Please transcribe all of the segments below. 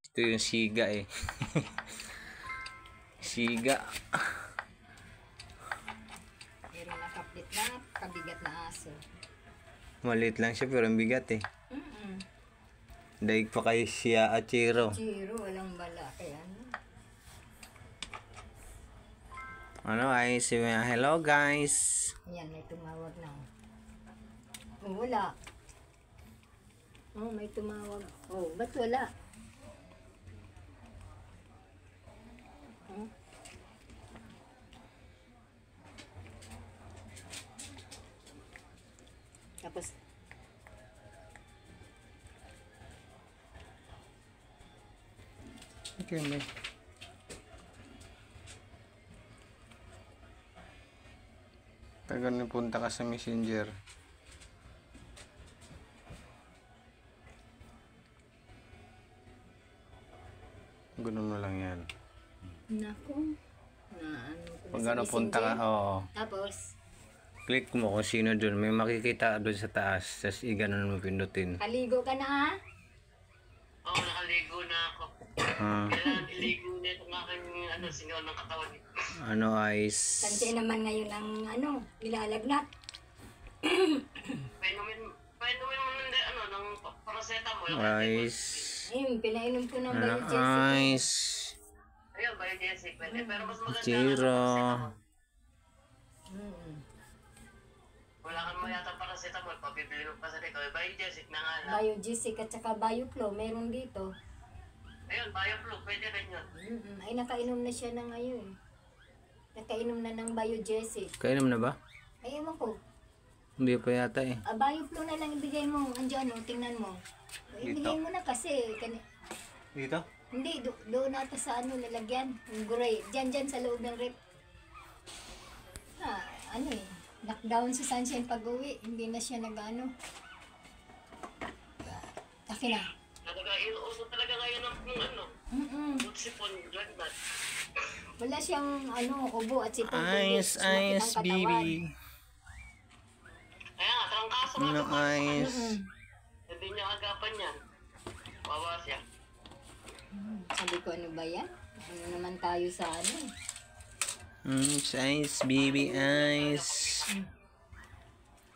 Ito yung siga eh. Siga. Pero nakapit na, kabigat na aso. Maliit lang siya pero ang bigat eh. Daig pa kay siya at Chiro. Chiro, walang bala. Kaya ano? Ano ay si hello guys. Ayan, may tumawag na. Oh, wala. Oh, may tumawag. Oh, ba't wala? Tapos, Okay, may. Tagal na punta ka sa messenger. Ganun na lang yan. naku. Na ano ko Pag sa ano punta ka, messenger. oo. Tapos, Click mo kung sino dun. May makikita doon sa taas. Tapos i-ganon mo pindutin. kaligo ka na ha? Oo, nakaligo na ako. Ah, Kailangan iligo na itong aking singaw ng katawan. ano eyes. Tansya naman ngayon ang ano, ilalagnat. Painumin mo ng paracetamol. Eyes. Ayun, pinainom ko ng Ano Biogesic. eyes. Ayun, biogesic. Pero mas maganda Chiro. Wala kang mo yata paracetamol. Pabibili mo pa sa dito. Biogesic na nga lang. Biogesic at saka Bioflow, meron dito. Ayun, Bioflow. Pwede rin yun. Ay, nakainom na siya na ngayon. Nakainom na ng Biogesic. Kainom na ba? Ay, ewan ko. Hindi pa yata eh. Bioflow na lang ibigay mo. Andiyan, tingnan mo. Ibigay mo na kasi. Dito? Hindi, doon nata sa ano, lalagyan. Yung gray. Diyan sa loob ng rep. Ano eh. Lockdown si Sunshine pag-uwi. Hindi na siya nag-ano. Akin na. Uso talaga ngayon ng sipon, lagnat. Wala siyang ubo at sipon. Eyes, eyes, baby. Kaya nga, trangkaso nga. Ano eyes. Hindi niya agapan yan. Wawa siya. Sabi ko, ano ba yan? Ano naman tayo sa ano? Eyes, baby, eyes.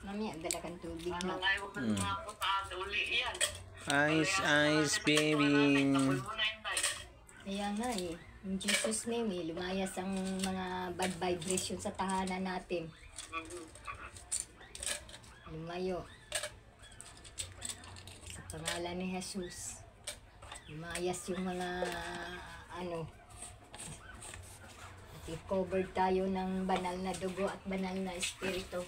Mamaya, dala kang tubig Ano na. nga yung mga puta, uli yan. Eyes, eyes, baby. Tapos mo na yung tayo. Kaya nga eh. In Jesus name eh, lumayas ang mga bad vibration sa tahanan natin. Lumayo. Sa pangalan ni Jesus. Lumayas yung mga at i-cover tayo ng banal na dugo at banal na espiritu.